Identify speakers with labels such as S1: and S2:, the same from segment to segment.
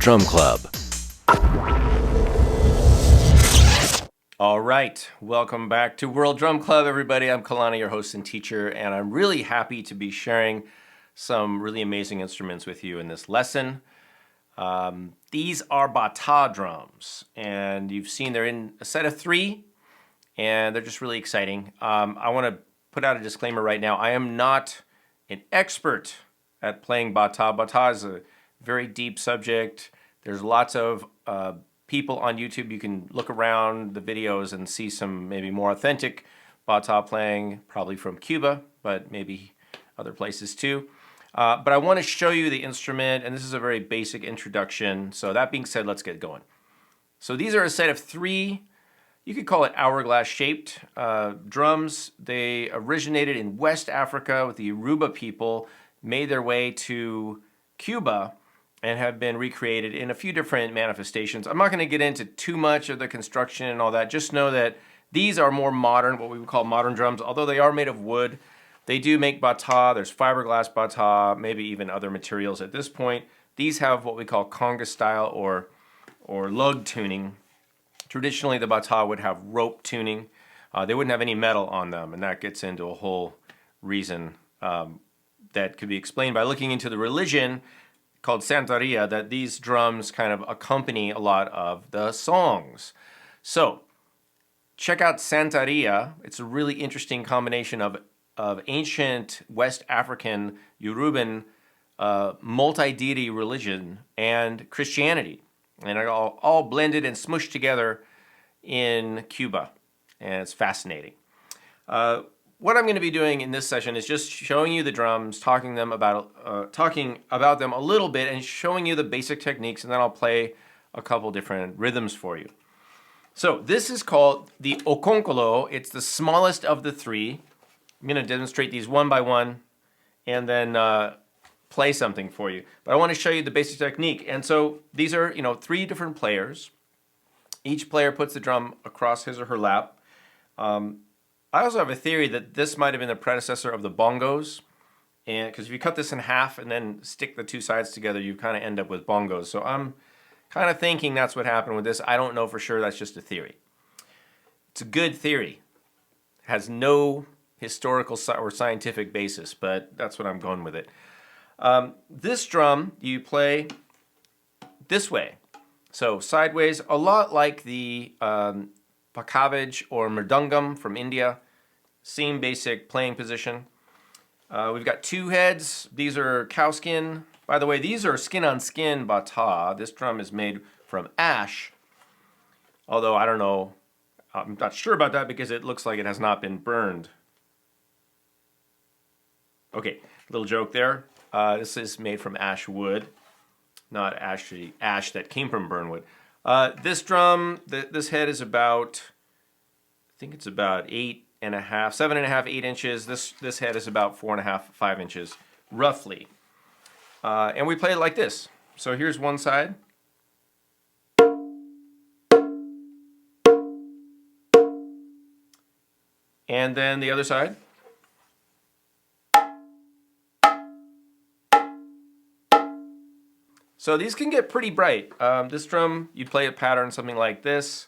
S1: Drum Club.
S2: All right, welcome back to World Drum Club, everybody. I'm Kalani, your host and teacher, and I'm really happy to be sharing some really amazing instruments with you in this lesson. These are Bata drums, and you've seen they're in a set of 3, and they're just really exciting. I want to put out a disclaimer right now. I am not an expert at playing Bata. Bata is a very deep subject. There's lots of people on YouTube. You can look around the videos and see some maybe more authentic Bata playing, probably from Cuba, but maybe other places too. But I want to show you the instrument, and this is a very basic introduction. So that being said, let's get going. So these are a set of 3, you could call it hourglass-shaped drums. They originated in West Africa with the Yoruba people, made their way to Cuba, and have been recreated in a few different manifestations. I'm not going to get into too much of the construction and all that. Just know that these are more modern, what we would call modern drums. Although they are made of wood, they do make Bata. There's fiberglass Bata, maybe even other materials at this point. These have what we call conga style or lug tuning. Traditionally, the Bata would have rope tuning. They wouldn't have any metal on them, and that gets into a whole reason that could be explained by looking into the religion called Santeria, that these drums kind of accompany a lot of the songs. So, check out Santeria. It's a really interesting combination of ancient West African Yoruban multi-deity religion and Christianity. And they're all blended and smushed together in Cuba. And it's fascinating. What I'm going to be doing in this session is just showing you the drums, talking about them a little bit, and showing you the basic techniques, and then I'll play a couple different rhythms for you. So this is called the okonkolo. It's the smallest of the 3. I'm going to demonstrate these one by one, and then play something for you. But I want to show you the basic technique. And so these are, 3 different players. Each player puts the drum across his or her lap. I also have a theory that this might have been the predecessor of the bongos, and because if you cut this in half and then stick the 2 sides together, you kind of end up with bongos. So I'm kind of thinking that's what happened with this. I don't know for sure. That's just a theory. It's a good theory. It has no historical or scientific basis, but that's what I'm going with it. This drum you play this way, so sideways, a lot like the pakavij or mridangam from India. Same basic playing position. We've got 2 heads. These are cow skin. By the way, these are skin-on-skin Bata. This drum is made from ash, although I don't know, I'm not sure about that because it looks like it has not been burned. Okay, little joke there. This is made from ash wood, not ash that came from burn wood. This drum, this head is about, I think it's about 7.5, 8 inches. This head is about 4.5, 5 inches, roughly. And we play it like this. So here's one side. And then the other side. So these can get pretty bright. This drum, you'd play a pattern something like this.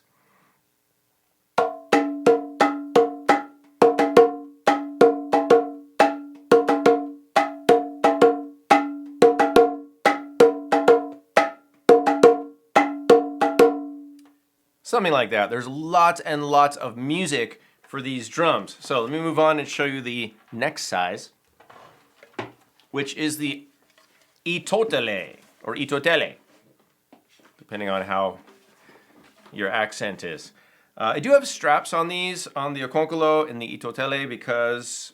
S2: Something like that. There's lots and lots of music for these drums. So let me move on and show you the next size, which is the itotele, or itotele, depending on how your accent is. I do have straps on these, on the okonkolo and the itotele, because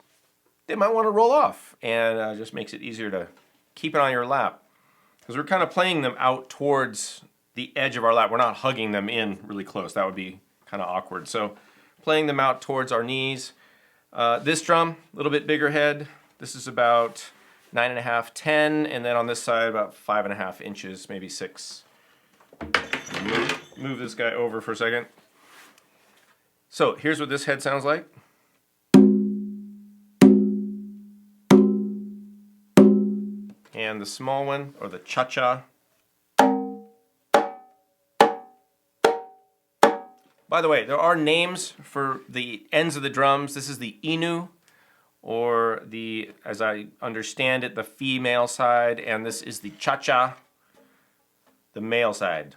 S2: they might want to roll off, and just makes it easier to keep it on your lap. Because we're kind of playing them out towards the edge of our lap. We're not hugging them in really close. That would be kind of awkward. So playing them out towards our knees. This drum, a little bit bigger head. This is about 9.5, 10, and then on this side about 5.5 inches, maybe 6. Move this guy over for a second. So here's what this head sounds like. And the small one, or the cha-cha. By the way, there are names for the ends of the drums. This is the inu, or the, as I understand it, the female side, and this is the cha-cha, the male side.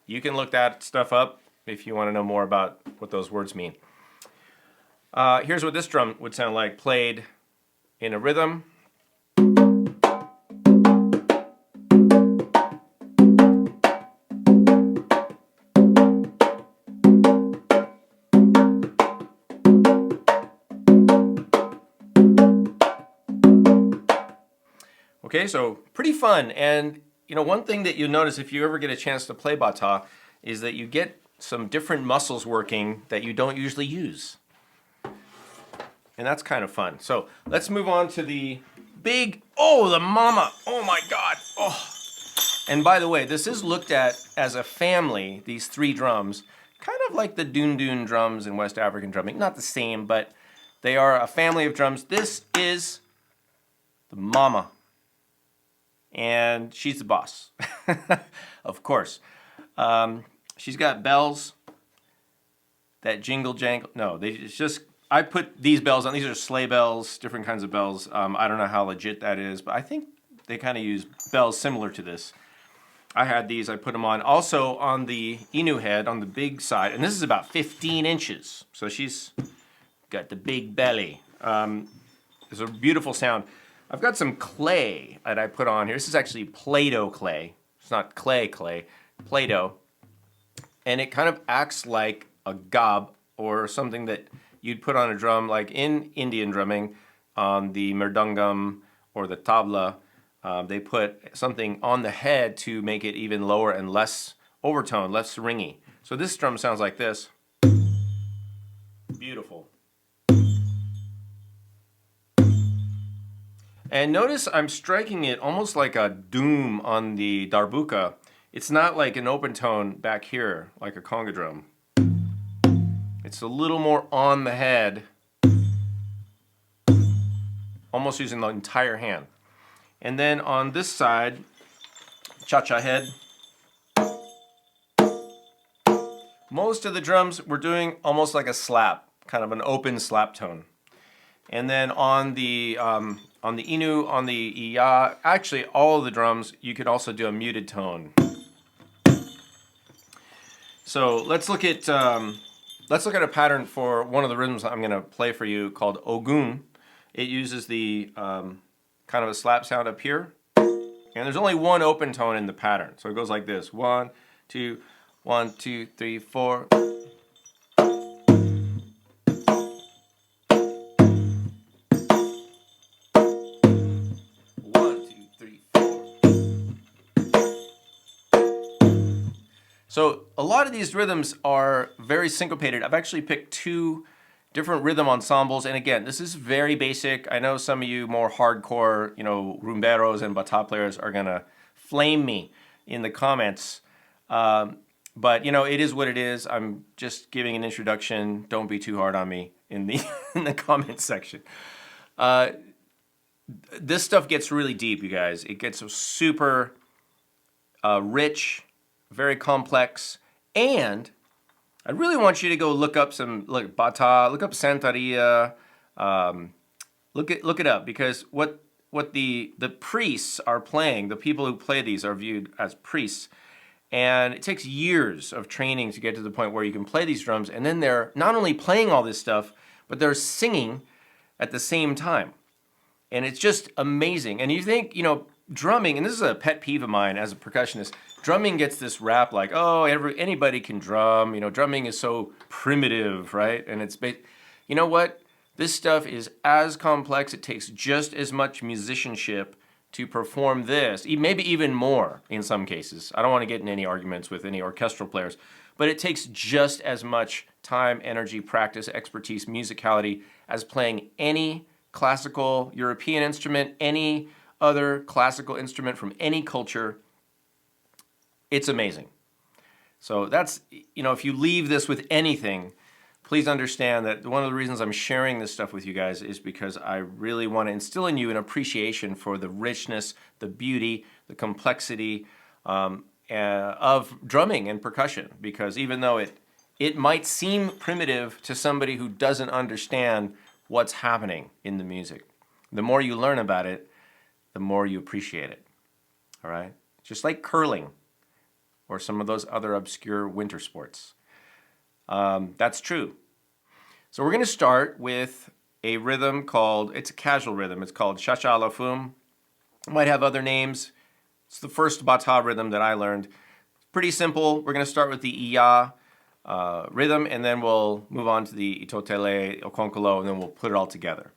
S2: You can look that stuff up if you want to know more about what those words mean. Here's what this drum would sound like played in a rhythm. Okay, so pretty fun. And one thing that you'll notice if you ever get a chance to play bata is that you get some different muscles working that you don't usually use. And that's kind of fun. So let's move on to the big, the mama. Oh my God. Oh. And by the way, this is looked at as a family, these three drums, kind of like the dun drums in West African drumming. Not the same, but they are a family of drums. This is the mama. And she's the boss, of course. She's got bells that jingle jangle. No, I put these bells on. These are sleigh bells, different kinds of bells. I don't know how legit that is, but I think they kind of use bells similar to this. I had these, I put them on. Also on the inu head, on the big side, and this is about 15 inches. So she's got the big belly. It's a beautiful sound. I've got some clay that I put on here. This is actually Play-Doh clay. It's not clay, Play-Doh. And it kind of acts like a gob or something that you'd put on a drum, like in Indian drumming, on the mridangam or the tabla. They put something on the head to make it even lower and less overtone, less ringy. So this drum sounds like this. Beautiful. And notice I'm striking it almost like a doom on the darbuka. It's not like an open tone back here, like a conga drum. It's a little more on the head, almost using the entire hand. And then on this side, cha-cha head, most of the drums we're doing almost like a slap, kind of an open slap tone. And then on the inu, on the iya, actually all of the drums, you could also do a muted tone. So let's look at a pattern for one of the rhythms I'm going to play for you called ogun. It uses the kind of a slap sound up here, and there's only one open tone in the pattern. So it goes like this: 1, 2, 1, 2, 3, 4. So a lot of these rhythms are very syncopated. I've actually picked 2 different rhythm ensembles, and again, this is very basic. I know some of you more hardcore, rumberos and bata players are gonna flame me in the comments, but it is what it is. I'm just giving an introduction. Don't be too hard on me in the in the comment section. This stuff gets really deep, you guys. It gets super rich, very complex, and I really want you to go look up bata, look up Santeria, look it up, because what the priests are playing, the people who play these are viewed as priests, and it takes years of training to get to the point where you can play these drums, and then they're not only playing all this stuff, but they're singing at the same time, and it's just amazing. And you think, drumming, and this is a pet peeve of mine as a percussionist, drumming gets this rap like, anybody can drum, drumming is so primitive, right? And you know what? This stuff is as complex. It takes just as much musicianship to perform this, maybe even more in some cases. I don't want to get in any arguments with any orchestral players, but it takes just as much time, energy, practice, expertise, musicality as playing any classical European instrument, any other classical instrument from any culture. It's amazing. So that's, if you leave this with anything, please understand that one of the reasons I'm sharing this stuff with you guys is because I really want to instill in you an appreciation for the richness, the beauty, the complexity of drumming and percussion. Because even though it It might seem primitive to somebody who doesn't understand what's happening in the music. The more you learn about it, the more you appreciate it. All right? Just like curling or some of those other obscure winter sports. That's true. So we're going to start with a rhythm called, it's a casual rhythm. It's called Cha-Cha La Fum. It might have other names. It's the first Bata rhythm that I learned. Pretty simple. We're going to start with the Iya rhythm, and then we'll move on to the Itotele, Okonkolo, and then we'll put it all together.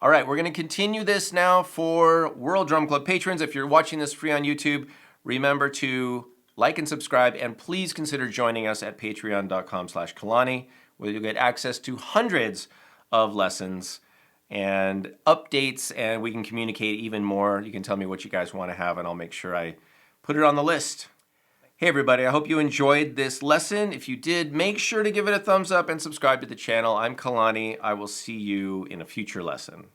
S2: All right, we're going to continue this now for World Drum Club patrons. If you're watching this free on YouTube, remember to like and subscribe, and please consider joining us at patreon.com/Kalani, where you'll get access to hundreds of lessons and updates, and we can communicate even more. You can tell me what you guys want to have, and I'll make sure I put it on the list. Hey everybody, I hope you enjoyed this lesson. If you did, make sure to give it a thumbs up and subscribe to the channel. I'm Kalani. I will see you in a future lesson.